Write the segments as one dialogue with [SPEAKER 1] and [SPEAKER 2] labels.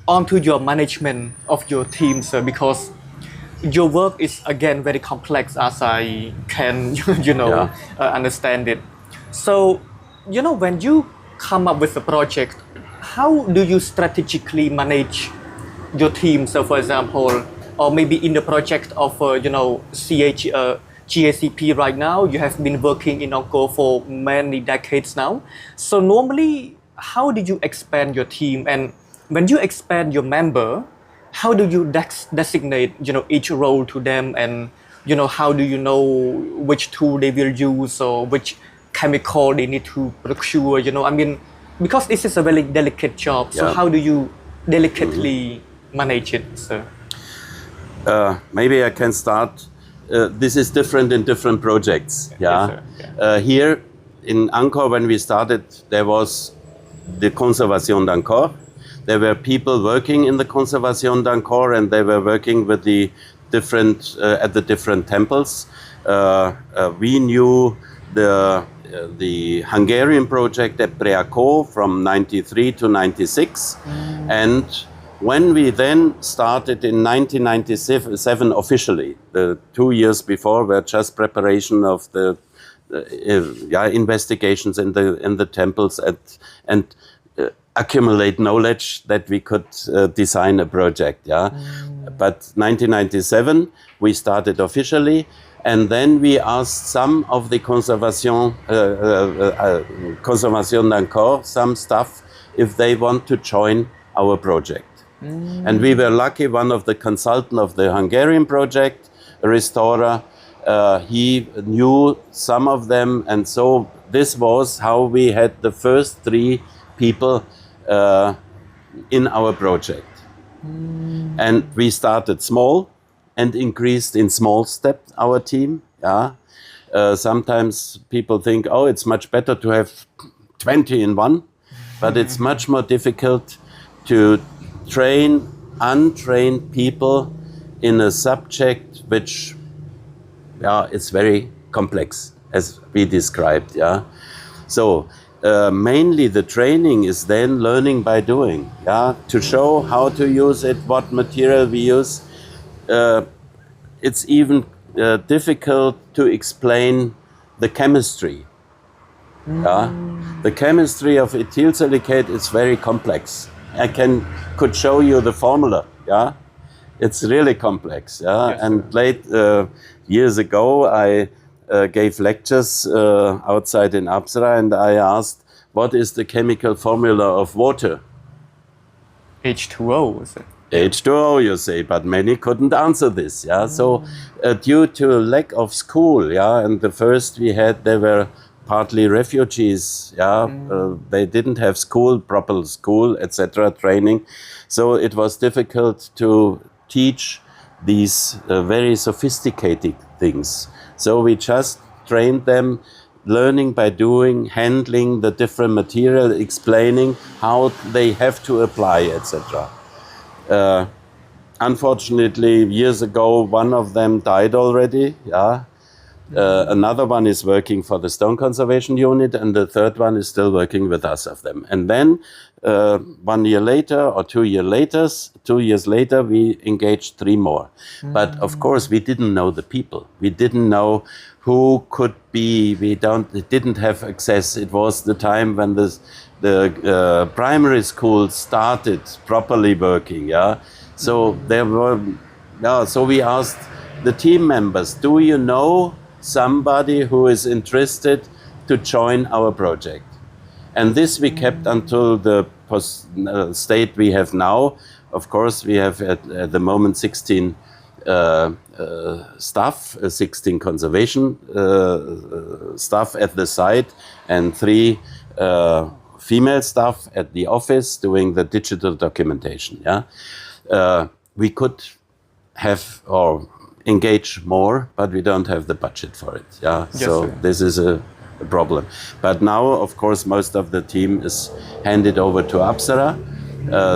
[SPEAKER 1] onto your management of your team, sir, because your work is again very complex, as I can understand it. So when you come up with a project, how do you strategically manage your team? So for example, or maybe in the project of GACP right now, you have been working in Angkor for many decades now. So normally, how do you expand your team? And when you expand your member, how do you designate each role to them? And how do you know which tool they will use or which chemical they need to procure? I mean, because this is a very delicate job. So how do you delicately manage it, sir?
[SPEAKER 2] Maybe I can start. This is different in different projects.
[SPEAKER 1] Yes,
[SPEAKER 2] Here in Angkor, when we started, there was the Conservation d'Angkor. There were people working in the Conservation d'Angkor, and they were working with the different at the different temples. We knew the Hungarian project at Preako from 93 to 96, and when we then started in 1997 officially, the 2 years before were just preparation of the investigations in the temples and accumulate knowledge that we could design a project. But 1997 we started officially, and then we asked some of the Conservation d'Angkor, some staff, if they want to join our project. And we were lucky, one of the consultants of the Hungarian project, a restorer, he knew some of them, and so this was how we had the first 3 people in our project. And we started small and increased in small steps our team. Sometimes people think, oh, it's much better to have 20 in one, but it's much more difficult to train untrained people in a subject which is very complex, as we described. So mainly the training is then learning by doing, to show how to use it, what material we use. It's even difficult to explain the chemistry. The chemistry of ethyl silicate is very complex. I could show you the formula. It's really complex.
[SPEAKER 1] Yes,
[SPEAKER 2] and years ago I gave lectures outside in Apsara, and I asked, what is the chemical formula of water?
[SPEAKER 1] H2O, is it?
[SPEAKER 2] H2O, you say, but many couldn't answer this. So due to lack of school, and the first we had, they were partly refugees. They didn't have proper school, etc., training. So it was difficult to teach these very sophisticated things. So we just trained them, learning by doing, handling the different material, explaining how they have to apply, etc. Unfortunately, years ago, one of them died already. Another one is working for the Stone Conservation Unit, and the third one is still working with us of them. And then 1 year later or 2 years later, we engaged 3 more. But of course, we didn't know the people. We didn't know who could be. We didn't have access. It was the time when the primary school started properly working. So there were. So we asked the team members, do you know somebody who is interested to join our project? And this we kept until the state we have now. Of course, we have at the moment 16 staff, 16 conservation staff at the site, and 3 female staff at the office doing the digital documentation. We could have or engage more, but we don't have the budget for it.
[SPEAKER 1] Yes,
[SPEAKER 2] so
[SPEAKER 1] sir.
[SPEAKER 2] this is a problem. But now, of course, most of the team is handed over to Apsara.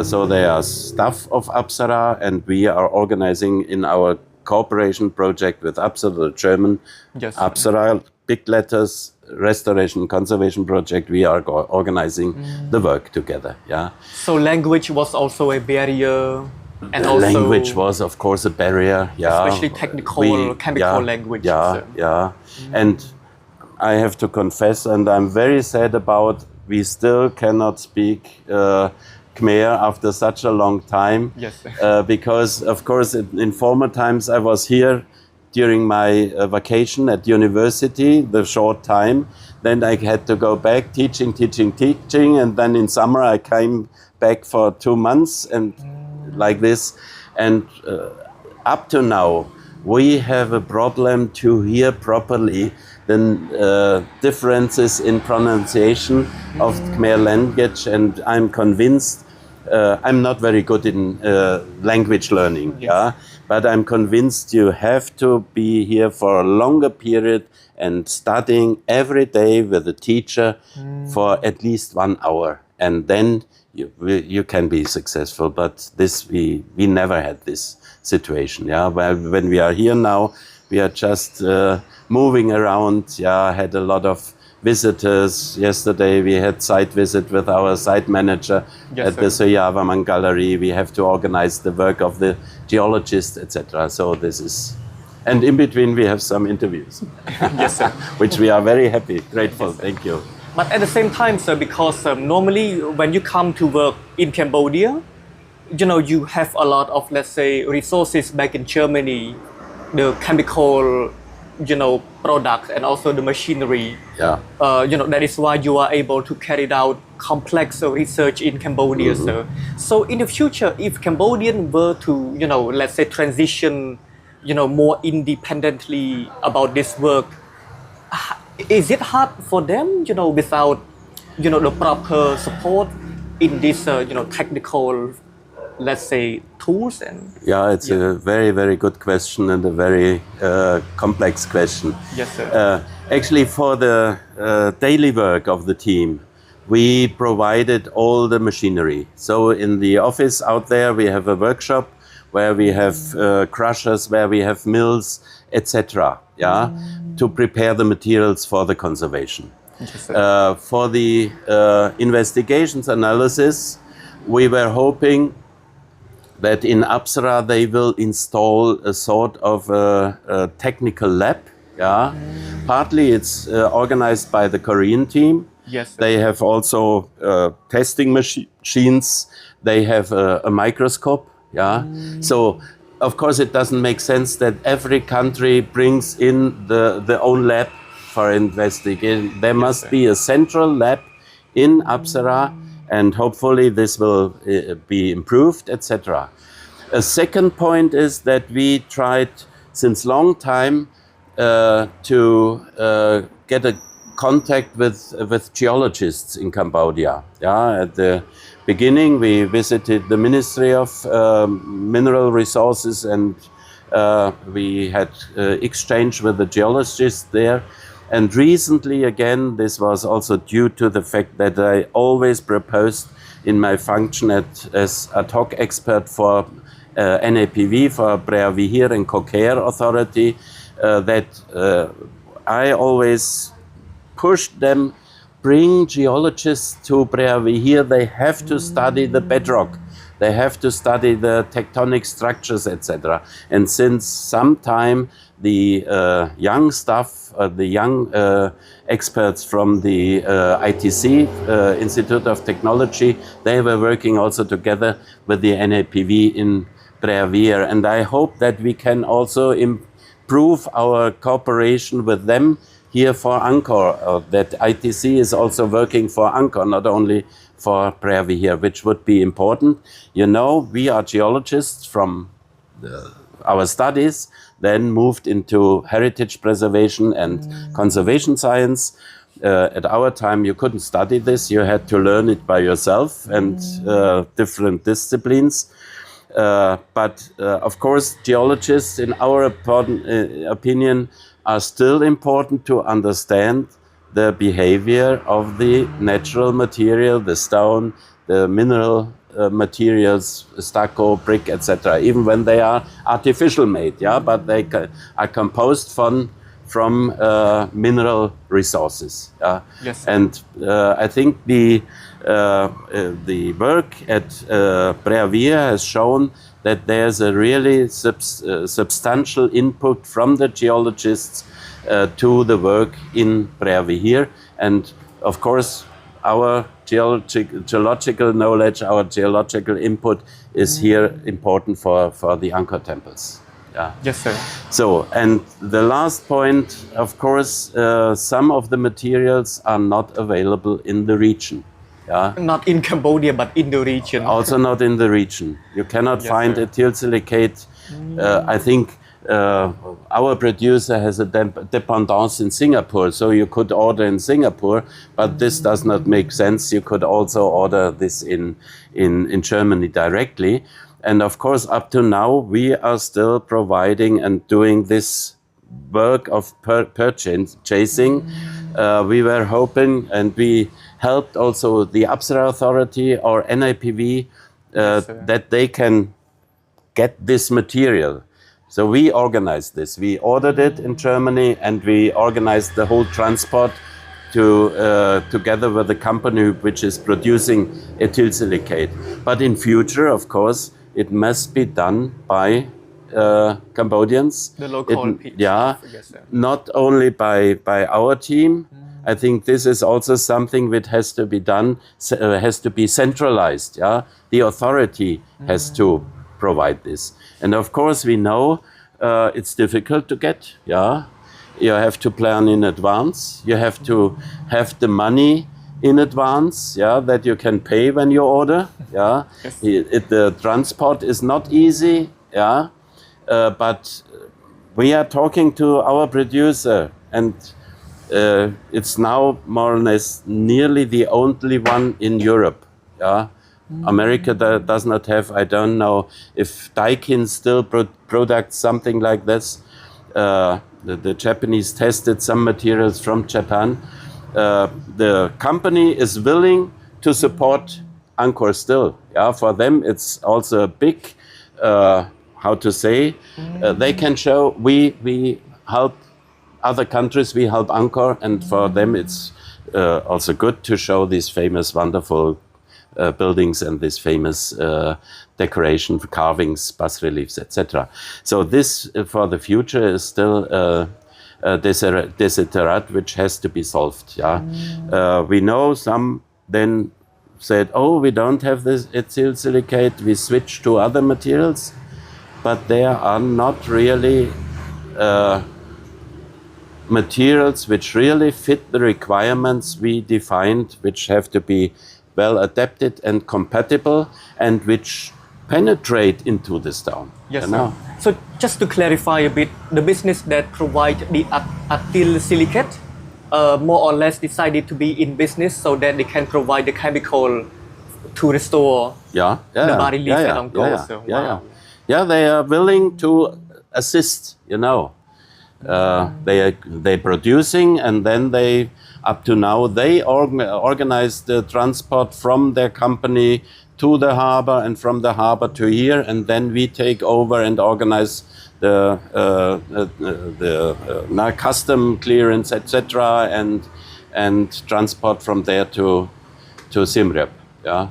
[SPEAKER 2] So they are staff of Apsara, and we are organizing in our cooperation project with Apsara, the German
[SPEAKER 1] Yes,
[SPEAKER 2] Apsara, big letters, Restoration Conservation Project, we are organizing the work together. Yeah.
[SPEAKER 1] So language was also a barrier, and also
[SPEAKER 2] language was, of course, a barrier. Yeah.
[SPEAKER 1] especially technical, chemical language.
[SPEAKER 2] Yeah,
[SPEAKER 1] so.
[SPEAKER 2] yeah. And I have to confess, and I'm very sad about, we still cannot speak Khmer after such a long time.
[SPEAKER 1] Yes.
[SPEAKER 2] Because, of course, in former times I was here during my vacation at university, the short time. Then I had to go back teaching, and then in summer I came back for 2 months and like this. And up to now, we have a problem to hear properly the differences in pronunciation of Khmer language, and I'm convinced, I'm not very good in language learning, yeah, but I'm convinced you have to be here for a longer period and studying every day with a teacher for at least 1 hour, and then you can be successful. But this we never had this situation, yeah. When we are here now, we are just moving around. Yeah, had a lot of visitors. Yesterday we had site visit with our site manager at the Soyavaman Gallery. We have to organize the work of the geologists, etc. So this is, and in between we have some interviews.
[SPEAKER 1] Yes, sir.
[SPEAKER 2] Which we are very happy, grateful. Yes, thank you.
[SPEAKER 1] But at the same time, sir, because normally when you come to work in Cambodia, you know, you have a lot of, let's say, resources back in Germany, the chemical, you know, products and also the machinery.
[SPEAKER 2] Yeah.
[SPEAKER 1] You know, that is why you are able to carry out complex research in Cambodia, sir. So in the future, if Cambodian were to, you know, let's say transition, you know, more independently about this work, is it hard for them, you know, without, you know, the proper support in this, you know, technical, let's say, tools? And
[SPEAKER 2] yeah, it's a very, very good question and a very complex question.
[SPEAKER 1] Yes, sir.
[SPEAKER 2] Actually, for the daily work of the team, we provided all the machinery. So in the office out there, we have a workshop where we have crushers, where we have mills, etc. Yeah, to prepare the materials for the conservation. For the investigations analysis, we were hoping that in Apsara they will install a sort of a technical lab. Yeah, partly it's organized by the Korean team.
[SPEAKER 1] Yes,
[SPEAKER 2] they have also testing machines. They have a microscope. Yeah, so of course it doesn't make sense that every country brings in the own lab for investigation. There must be a central lab in Apsara, and hopefully this will be improved, etc. A second point is that we tried since long time to get a contact with geologists in Cambodia. Yeah, at the beginning we visited the Ministry of Mineral Resources, and we had exchange with the geologists there. And recently again, this was also due to the fact that I always proposed in my function as ad hoc expert for NAPV, for Preah-Vihear and Kokere Authority, that I always pushed them, bring geologists to Preah-Vihear. They have to study the bedrock. They have to study the tectonic structures, etc. And since some time, the young staff, the young experts from the ITC, Institute of Technology, they were working also together with the NAPV in Preah-Vihear. And I hope that we can also improve our cooperation with them here for Angkor, that ITC is also working for Angkor, not only for Preah-Vihear, which would be important. You know, we are geologists from our studies, then moved into heritage preservation and conservation science. At our time, you couldn't study this. You had to learn it by yourself and different disciplines. But of course, geologists, in our opinion, are still important to understand the behavior of the natural material, the stone, the mineral materials, stucco, brick, etc., even when they are artificial made, yeah, but they are composed from from mineral resources.
[SPEAKER 1] Yes, sir.
[SPEAKER 2] And I think the work at Preavia has shown that there's a really substantial input from the geologists to the work in Preavia. And of course, our geological knowledge, our geological input is here important for the Angkor temples. Yeah.
[SPEAKER 1] Yes, sir.
[SPEAKER 2] So, and the last point, of course, some of the materials are not available in the region. Yeah.
[SPEAKER 1] Not in Cambodia, but in the region.
[SPEAKER 2] Also not in the region. You cannot
[SPEAKER 1] Yes,
[SPEAKER 2] find
[SPEAKER 1] sir.
[SPEAKER 2] ethyl silicate. I think our producer has a dependance in Singapore, so you could order in Singapore, but this does not make sense. You could also order this in Germany directly. And of course, up to now, we are still providing and doing this work of purchasing. We were hoping, and we helped also the Apsara Authority or NIPV that they can get this material. So we organized this. We ordered it in Germany, and we organized the whole transport together with the company which is producing ethyl silicate. But in future, of course, it must be done by Cambodians.
[SPEAKER 1] The local people.
[SPEAKER 2] Yeah,
[SPEAKER 1] Yes, sir.
[SPEAKER 2] not only by our team. I think this is also something which has to be done, has to be centralized. Yeah, the authority has to provide this. And of course, we know it's difficult to get. Yeah, you have to plan in advance. You have to have the money in advance. Yeah, that you can pay when you order. Yeah,
[SPEAKER 1] Yes.
[SPEAKER 2] The transport is not easy. Yeah, but we are talking to our producer, and it's now more or less nearly the only one in Europe. Yeah. America does not have, I don't know if Daikin still products something like this. The Japanese tested some materials from Japan. The company is willing to support Angkor still. Yeah, for them it's also a big, how to say, they can show we help other countries, we help Angkor, and for them it's also good to show these famous, wonderful buildings and this famous decoration, carvings, bas-reliefs, etc. So this, for the future, is still a desiderate which has to be solved. Yeah, we know some then said, "Oh, we don't have this ethyl silicate. We switch to other materials," but there are not really materials which really fit the requirements we defined, which have to be well adapted and compatible, and which penetrate into the stone.
[SPEAKER 1] Yes,
[SPEAKER 2] you know?
[SPEAKER 1] sir. So just to clarify a bit, the business that provide the ethyl silicate more or less decided to be in business so that they can provide the chemical to restore the bas-relief at Angkor. So, wow.
[SPEAKER 2] Yeah, they are willing to assist, you know. They're producing, and then they, up to now, they organize the transport from their company to the harbor and from the harbor to here, and then we take over and organize the custom clearance, etc., and transport from there to SIEM REAP. Yeah.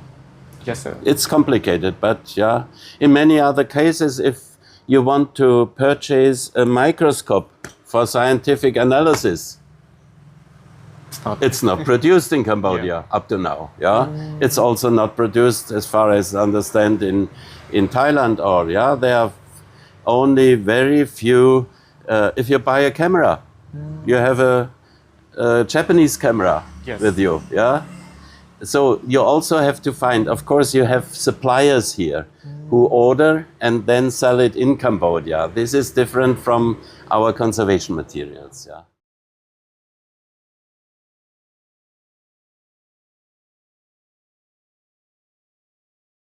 [SPEAKER 1] Yes, sir.
[SPEAKER 2] It's complicated, but yeah, in many other cases, if you want to purchase a microscope for scientific analysis, it's not produced in Cambodia up to now. Yeah, it's also not produced, as far as I understand, in Thailand. Or there are only very few. If you buy a camera, you have a Japanese camera with you. Yeah. So you also have to find, of course, you have suppliers here who order and then sell it in Cambodia. This is different from our conservation materials. Yeah.